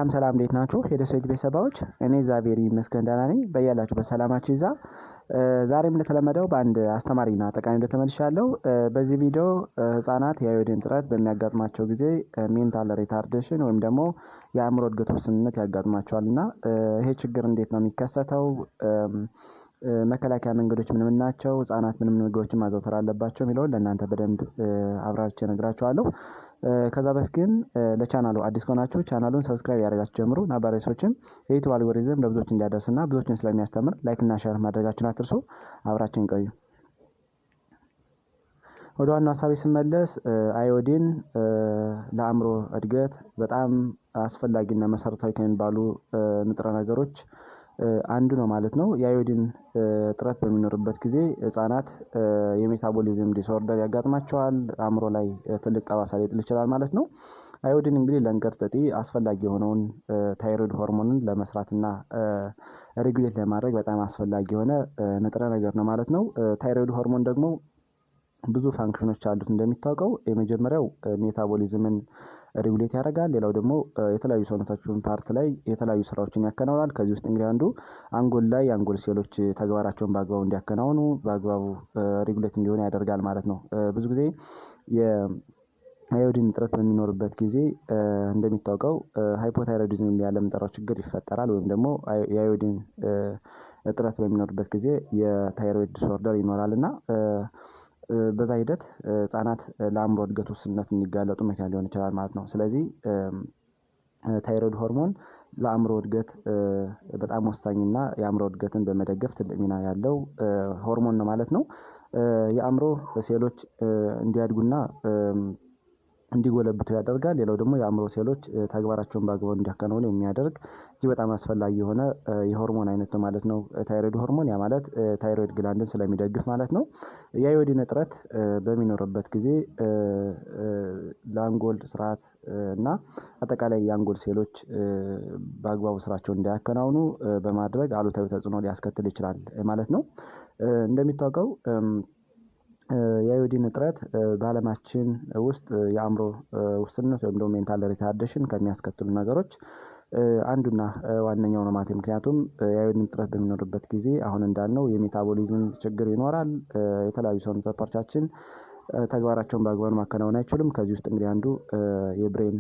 ሰላም እንዴት ናችሁ? የደሴት ቤተሰቦች እኔ እግዚአብሔር ይመስገን ደህና ነኝ። በያላችሁበት ሰላማችሁ ይብዛ። ዛሬም እንደተለመደው በአንድ አስተማሪና ጠቃሚ ቪዲዮ ተመልሻለሁ። በዚህ ቪዲዮ ህጻናት የአዮዲን እጥረት በሚያጋጥማቸው ጊዜ ሜንታል ሪታርዴሽን ወይም ደግሞ የአእምሮ እድገት ውስንነት ያጋጥማቸዋልና ይሄ ችግር እንዴት ነው የሚከሰተው? መከላከያ መንገዶች ምን ምን ናቸው? ህጻናት ምን ምግቦችን ማዘውተር አለባቸው የሚለውን ለእናንተ በደንብ አብራርቼ እነግራችኋለሁ። ከዛ በፊት ግን ለቻናሉ አዲስ ከሆናችሁ ቻናሉን ሰብስክራይብ ያደርጋችሁ ጀምሩ። ነባሪ ሰዎችም የዩቲዩብ አልጎሪዝም ለብዙዎች እንዲያደርስና ብዙዎችን ስለሚያስተምር ላይክ እና ሼር ማድረጋችሁን አትርሱ። አብራችሁን ቆዩ። ወደ ዋናው ሀሳቤ ስመለስ አዮዲን ለአእምሮ እድገት በጣም አስፈላጊና መሰረታዊ ከሚባሉ ንጥረ ነገሮች አንዱ ነው ማለት ነው። የአዮዲን እጥረት በሚኖርበት ጊዜ ህጻናት የሜታቦሊዝም ዲስኦርደር ያጋጥማቸዋል። አእምሮ ላይ ትልቅ ጠባሳ ሊጥል ይችላል ማለት ነው። አዮዲን እንግዲህ ለእንቅርት እጢ አስፈላጊ የሆነውን ታይሮይድ ሆርሞንን ለመስራትና ሬጉሌት ለማድረግ በጣም አስፈላጊ የሆነ ንጥረ ነገር ነው ማለት ነው። ታይሮይድ ሆርሞን ደግሞ ብዙ ፋንክሽኖች አሉት። እንደሚታወቀው የመጀመሪያው ሜታቦሊዝምን ሬጉሌት ያደርጋል። ሌላው ደግሞ የተለያዩ ሰውነታችን ፓርት ላይ የተለያዩ ስራዎችን ያከናውናል። ከዚህ ውስጥ እንግዲህ አንዱ አንጎል ላይ የአንጎል ሴሎች ተግባራቸውን በአግባቡ እንዲያከናውኑ በአግባቡ ሬጉሌት እንዲሆን ያደርጋል ማለት ነው። ብዙ ጊዜ የአዮዲን እጥረት በሚኖርበት ጊዜ እንደሚታወቀው ሃይፖታይሮይዲዝም ያለ የምንጠራው ችግር ይፈጠራል። ወይም ደግሞ የአዮዲን እጥረት በሚኖርበት ጊዜ የታይሮይድ ዲስኦርደር ይኖራልና በዛ ሂደት ህጻናት ለአእምሮ እድገት ውስንነት እንዲጋለጡ ምክንያት ሊሆን ይችላል ማለት ነው። ስለዚህ ታይሮይድ ሆርሞን ለአእምሮ እድገት በጣም ወሳኝና የአእምሮ እድገትን በመደገፍ ትልቅ ሚና ያለው ሆርሞን ነው ማለት ነው። የአእምሮ ሴሎች እንዲያድጉና እንዲጎለብቱ ያደርጋል። ሌላው ደግሞ የአእምሮ ሴሎች ተግባራቸውን በአግባቡ እንዲያከናውኑ የሚያደርግ እጅግ በጣም አስፈላጊ የሆነ የሆርሞን አይነት ነው ማለት ነው። ታይሮይድ ሆርሞን ያ ማለት ታይሮይድ ግላንድን ስለሚደግፍ ማለት ነው። የአዮዲን እጥረት በሚኖርበት ጊዜ ለአንጎል ስርዓት እና አጠቃላይ የአንጎል ሴሎች በአግባቡ ስራቸውን እንዳያከናውኑ በማድረግ አሉታዊ ተጽዕኖ ሊያስከትል ይችላል ማለት ነው። እንደሚታወቀው የአዮዲን እጥረት በዓለማችን ውስጥ የአእምሮ ውስንነት ወይም ደግሞ ሜንታል ሪታርዴሽን ከሚያስከትሉ ነገሮች አንዱና ዋነኛው ነው ማለት ነው። ምክንያቱም የአዮዲን እጥረት በሚኖርበት ጊዜ አሁን እንዳልነው የሜታቦሊዝም ችግር ይኖራል። የተለያዩ ሰውነት ፓርቶቻችን ተግባራቸውን በአግባቡ ማከናወን አይችሉም። ከዚህ ውስጥ እንግዲህ አንዱ የብሬን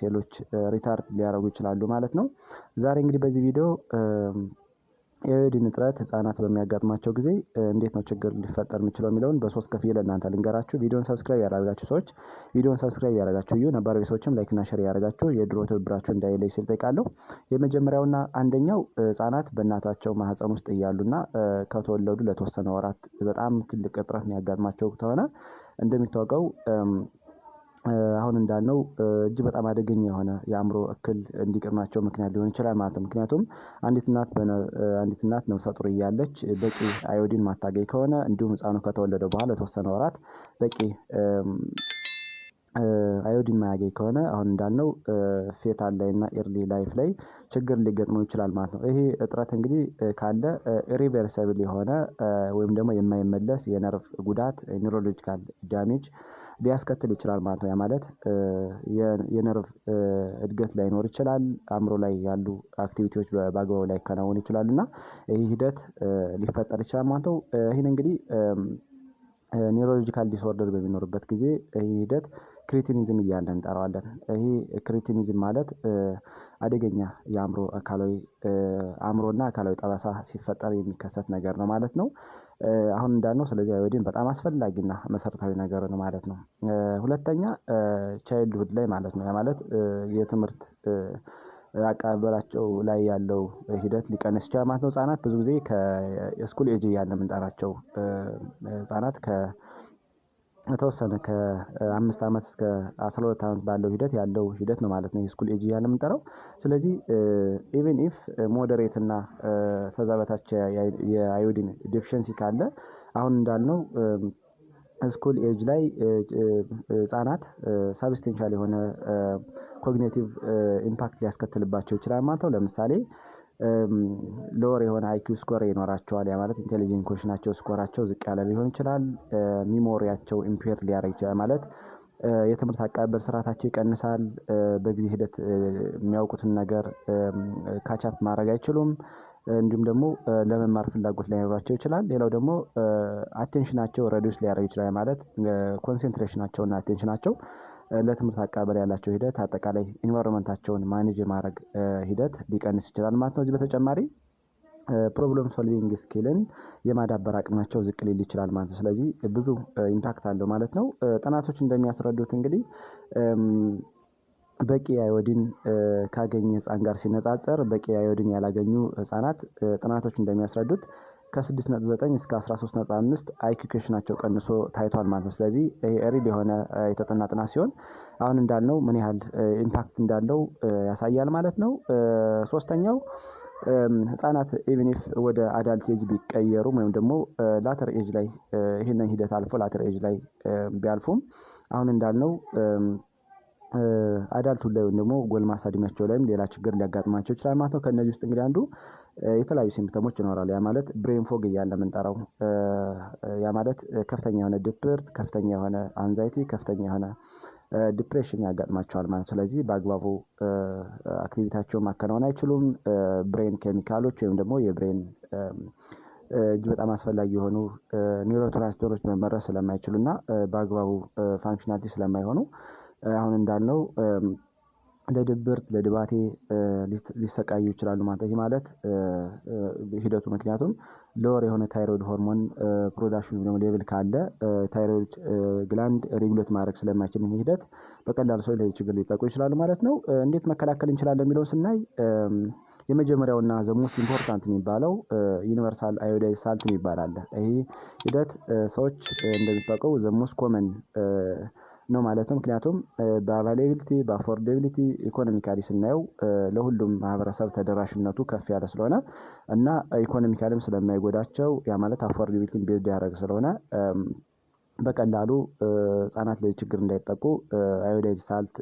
ሴሎች ሪታርድ ሊያደርጉ ይችላሉ ማለት ነው። ዛሬ እንግዲህ በዚህ ቪዲዮ የአዮዲን እጥረት ህጻናት በሚያጋጥማቸው ጊዜ እንዴት ነው ችግር ሊፈጠር የሚችለው የሚለውን በሶስት ከፍዬ ለእናንተ ልንገራችሁ። ቪዲዮን ሰብስክራይብ ያደረጋችሁ ሰዎች ቪዲዮን ሰብስክራይብ ያደረጋችሁ ነባር ሰዎችም ላይክ እና ሼር ያደረጋችሁ የድሮ ትብብራችሁ እንዳይለይ ስል ጠይቃለሁ። የመጀመሪያውና አንደኛው ህጻናት በእናታቸው ማህፀን ውስጥ እያሉና ከተወለዱ ለተወሰነ ወራት በጣም ትልቅ እጥረት የሚያጋጥማቸው ከሆነ እንደሚታወቀው አሁን እንዳልነው እጅግ በጣም አደገኛ የሆነ የአእምሮ እክል እንዲገጥማቸው ምክንያት ሊሆን ይችላል ማለት ነው። ምክንያቱም አንዲት እናት ነፍሰ ጡር እያለች በቂ አዮዲን ማታገኝ ከሆነ እንዲሁም ህፃኑ ከተወለደ በኋላ ለተወሰነ ወራት በቂ አዮዲን ማያገኝ ከሆነ አሁን እንዳልነው ፌታል ላይ እና ኤርሊ ላይፍ ላይ ችግር ሊገጥመው ይችላል ማለት ነው። ይሄ እጥረት እንግዲህ ካለ ኢሪቨርሰብል የሆነ ወይም ደግሞ የማይመለስ የነርቭ ጉዳት ኒውሮሎጂካል ዳሜጅ ሊያስከትል ይችላል ማለት ነው። ያ ማለት የነርቭ እድገት ላይኖር ይችላል። አእምሮ ላይ ያሉ አክቲቪቲዎች በአግባቡ ላይ ከናወኑ ይችላሉ እና ይህ ሂደት ሊፈጠር ይችላል ማለት ነው። ይህን እንግዲህ ኒውሮሎጂካል ዲስኦርደር በሚኖርበት ጊዜ ይህ ሂደት ክሪቲኒዝም እያልን እንጠራዋለን። ይሄ ክሪቲኒዝም ማለት አደገኛ የአእምሮ አእምሮና አካላዊ ጠባሳ ሲፈጠር የሚከሰት ነገር ነው ማለት ነው። አሁን እንዳልነው ስለዚህ አዮዲን በጣም አስፈላጊና መሰረታዊ ነገር ነው ማለት ነው። ሁለተኛ ቻይልድሁድ ላይ ማለት ነው። ያ ማለት የትምህርት አቀባበላቸው ላይ ያለው ሂደት ሊቀንስ ይችላል ማለት ነው። ህጻናት ብዙ ጊዜ ከስኩል ኤጅ እያልን የምንጠራቸው ህጻናት ከተወሰነ ከ5 ዓመት እስከ 12 ዓመት ባለው ሂደት ያለው ሂደት ነው ማለት ነው የስኩል ኤጅ እያልን የምንጠራው። ስለዚህ ኢቭን ኢፍ ሞዴሬት እና ከዛ በታች የአዮዲን ዴፊሸንሲ ካለ አሁን እንዳልነው ስኩል ኤጅ ላይ ህጻናት ሳብስቴንሻል የሆነ ኮግኒቲቭ ኢምፓክት ሊያስከትልባቸው ይችላል ማለት ነው። ለምሳሌ ሎወር የሆነ አይኪው ስኮር ይኖራቸዋል። ያ ማለት ኢንቴሊጀንስ ኮሽናቸው ስኮራቸው ዝቅ ያለ ሊሆን ይችላል። ሚሞሪያቸው ኢምፔር ሊያደርግ ይችላል ማለት የትምህርት አቀባበል ስርዓታቸው ይቀንሳል። በጊዜ ሂደት የሚያውቁትን ነገር ካቻፕ ማድረግ አይችሉም። እንዲሁም ደግሞ ለመማር ፍላጎት ላይኖራቸው ይችላል። ሌላው ደግሞ አቴንሽናቸው ረዲዩስ ሊያደርግ ይችላል። ማለት ኮንሰንትሬሽናቸው እና አቴንሽናቸው ለትምህርት አቀባበል ያላቸው ሂደት አጠቃላይ ኢንቫይሮንመንታቸውን ማኔጅ የማድረግ ሂደት ሊቀንስ ይችላል ማለት ነው። እዚህ በተጨማሪ ፕሮብለም ሶልቪንግ ስኪልን የማዳበር አቅማቸው ዝቅ ሊል ይችላል ማለት ነው። ስለዚህ ብዙ ኢምፓክት አለው ማለት ነው። ጥናቶች እንደሚያስረዱት እንግዲህ በቂ አዮዲን ካገኘ ህፃን ጋር ሲነጻጸር በቂ አዮዲን ያላገኙ ህፃናት ጥናቶች እንደሚያስረዱት ከ6.9 እስከ 13.5 አይኪው ኩዌሽናቸው ቀንሶ ታይቷል ማለት ነው። ስለዚህ ይሄ ሪል የሆነ የተጠና ጥናት ሲሆን አሁን እንዳልነው ምን ያህል ኢምፓክት እንዳለው ያሳያል ማለት ነው። ሶስተኛው ህፃናት ኢቭን ኢፍ ወደ አዳልት ኤጅ ቢቀየሩም ወይም ደግሞ ላተር ኤጅ ላይ ይሄንን ሂደት አልፎ ላተር ኤጅ ላይ ቢያልፉም አሁን እንዳልነው አዳልቱን ላይ ወይም ደግሞ ጎልማሳ እድሜያቸው ላይም ሌላ ችግር ሊያጋጥማቸው ይችላል ማለት ነው። ከእነዚህ ውስጥ እንግዲህ አንዱ የተለያዩ ሲምፕተሞች ይኖራሉ። ያ ማለት ብሬን ፎግ እያለ የምንጠራው ያ ማለት ከፍተኛ የሆነ ድብርት፣ ከፍተኛ የሆነ አንዛይቲ፣ ከፍተኛ የሆነ ዲፕሬሽን ያጋጥማቸዋል ማለት ነው። ስለዚህ በአግባቡ አክቲቪቲያቸውን ማከናወን አይችሉም። ብሬን ኬሚካሎች ወይም ደግሞ የብሬን እጅግ በጣም አስፈላጊ የሆኑ ኒውሮትራንስሚተሮች መመረስ ስለማይችሉ እና በአግባቡ ፋንክሽናሊቲ ስለማይሆኑ አሁን እንዳልነው ለድብርት ለድባቴ ሊሰቃዩ ይችላሉ ማለት ነው። ይህ ማለት ሂደቱ ምክንያቱም ሎወር የሆነ ታይሮይድ ሆርሞን ፕሮዳክሽን ወይም ሌቭል ካለ ታይሮይድ ግላንድ ሬጉሌት ማድረግ ስለማይችል ይህ ሂደት በቀላሉ ሰው ለዚህ ችግር ሊጠቁ ይችላሉ ማለት ነው። እንዴት መከላከል እንችላለን የሚለውን ስናይ የመጀመሪያውና ዘ ሞስት ኢምፖርታንት የሚባለው ዩኒቨርሳል አዮዳይዝ ሳልት የሚባል አለ። ይህ ሂደት ሰዎች እንደሚታወቀው ዘ ሞስት ኮመን ነው ማለት ነው። ምክንያቱም በአቫይላቢሊቲ በአፎርዴቢሊቲ ኢኮኖሚካሊ ስናየው ለሁሉም ማህበረሰብ ተደራሽነቱ ከፍ ያለ ስለሆነ እና ኢኮኖሚካልም ስለማይጎዳቸው ያ ማለት አፎርዴቢሊቲን ቤዝድ ያደረገ ስለሆነ በቀላሉ ህጻናት ለዚህ ችግር እንዳይጠቁ አዮዳይዝ ሳልት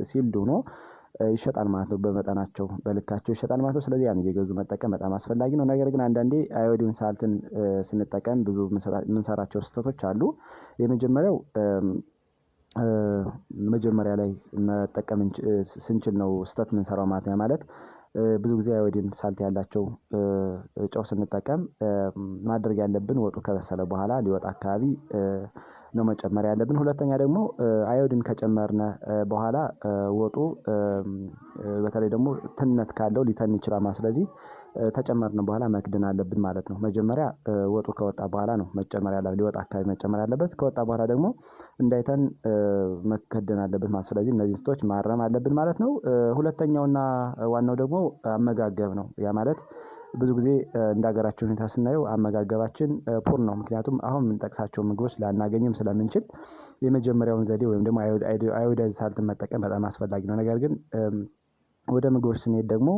ሲልድ ሆኖ ይሸጣል ማለት ነው። በመጠናቸው በልካቸው ይሸጣል ማለት ነው። ስለዚህ ያን እየገዙ መጠቀም በጣም አስፈላጊ ነው። ነገር ግን አንዳንዴ አዮዲን ሳልትን ስንጠቀም ብዙ የምንሰራቸው ስህተቶች አሉ። የመጀመሪያው መጀመሪያ ላይ መጠቀም ስንችል ነው ስህተት የምንሰራው ማለት ነው። ማለት ብዙ ጊዜ አዮዲን ሳልት ያላቸው ጨው ስንጠቀም ማድረግ ያለብን ወጡ ከበሰለ በኋላ ሊወጣ አካባቢ ነው መጨመር ያለብን። ሁለተኛ ደግሞ አዮዲን ከጨመርነ በኋላ ወጡ በተለይ ደግሞ ትነት ካለው ሊተን ይችላል ማለት ስለዚህ ተጨመርን በኋላ መክደን አለብን ማለት ነው። መጀመሪያ ወጡ ከወጣ በኋላ ነው መጨመር ያለበት ሊወጣ አካባቢ መጨመር ያለበት። ከወጣ በኋላ ደግሞ እንዳይተን መከደን አለበት ማለት ስለዚህ እነዚህ ስህተቶች ማረም አለብን ማለት ነው። ሁለተኛውና ዋናው ደግሞ አመጋገብ ነው። ያ ማለት ብዙ ጊዜ እንደ ሀገራችን ሁኔታ ስናየው አመጋገባችን ፑር ነው። ምክንያቱም አሁን የምንጠቅሳቸው ምግቦች ላናገኝም ስለምንችል የመጀመሪያውን ዘዴ ወይም ደግሞ አዮዳይዝ ሳልትን መጠቀም በጣም አስፈላጊ ነው። ነገር ግን ወደ ምግቦች ስንሄድ ደግሞ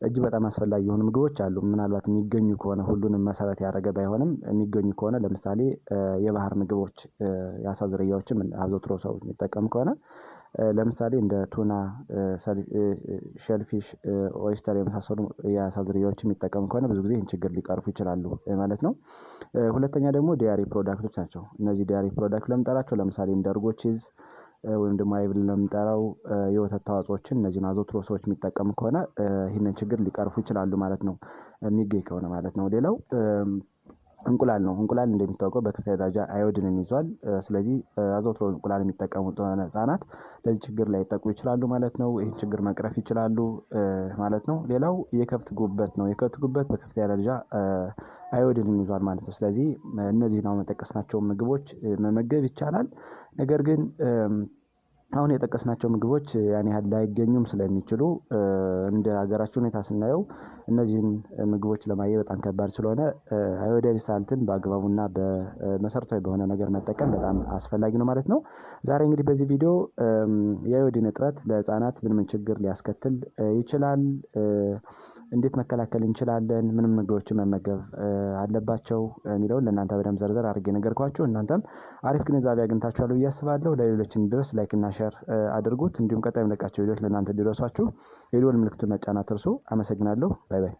እጅግ በጣም አስፈላጊ የሆኑ ምግቦች አሉ። ምናልባት የሚገኙ ከሆነ ሁሉንም መሰረት ያደረገ ባይሆንም የሚገኙ ከሆነ ለምሳሌ የባህር ምግቦች የአሳ ዝርያዎችም አዘውትሮ ሰው የሚጠቀም ከሆነ ለምሳሌ እንደ ቱና፣ ሼልፊሽ፣ ኦይስተር የመሳሰሉ የአሳ ዝርያዎች የሚጠቀሙ ከሆነ ብዙ ጊዜ ይህን ችግር ሊቀርፉ ይችላሉ ማለት ነው። ሁለተኛ ደግሞ ዲያሪ ፕሮዳክቶች ናቸው። እነዚህ ዲያሪ ፕሮዳክት ለምንጠራቸው ለምሳሌ እንደ እርጎ፣ ቺዝ ወይም ደግሞ አይብ ለምንጠራው የወተት ተዋጽኦችን እነዚህን አዘውትሮ ሰዎች የሚጠቀሙ ከሆነ ይህንን ችግር ሊቀርፉ ይችላሉ ማለት ነው። የሚገኝ ከሆነ ማለት ነው። ሌላው እንቁላል ነው። እንቁላል እንደሚታወቀው በከፍተኛ ደረጃ አዮዲንን ይዟል። ስለዚህ አዘውትሮ እንቁላል የሚጠቀሙ ህጻናት ለዚህ ችግር ላይጠቁ ይችላሉ ማለት ነው። ይህን ችግር መቅረፍ ይችላሉ ማለት ነው። ሌላው የከብት ጉበት ነው። የከብት ጉበት በከፍተኛ ደረጃ አዮዲንን ይዟል ማለት ነው። ስለዚህ እነዚህን አሁን የጠቀስናቸውን ምግቦች መመገብ ይቻላል። ነገር ግን አሁን የጠቀስናቸው ምግቦች ያን ያህል ላይገኙም ስለሚችሉ እንደ ሀገራችን ሁኔታ ስናየው እነዚህን ምግቦች ለማግኘት በጣም ከባድ ስለሆነ አዮዳይዝ ሳልትን በአግባቡና በመሰረታዊ በሆነ ነገር መጠቀም በጣም አስፈላጊ ነው ማለት ነው። ዛሬ እንግዲህ በዚህ ቪዲዮ የአዮዲን እጥረት ለህፃናት ምን ምን ችግር ሊያስከትል ይችላል፣ እንዴት መከላከል እንችላለን፣ ምንም ምግቦችን መመገብ አለባቸው የሚለውን ለእናንተ በደንብ ዘርዘር አድርጌ ነገርኳችሁ። እናንተም አሪፍ ግንዛቤ አግኝታችኋል ብዬ አስባለሁ። ለሌሎች እንዲደርስ ላይክ እና ሼር አድርጉት። እንዲሁም ቀጣይ የምለቃቸው ቪዲዮዎች ለእናንተ እንዲደርሷችሁ የደወል ምልክቱን መጫን አትርሱ። አመሰግናለሁ። ባይ ባይ።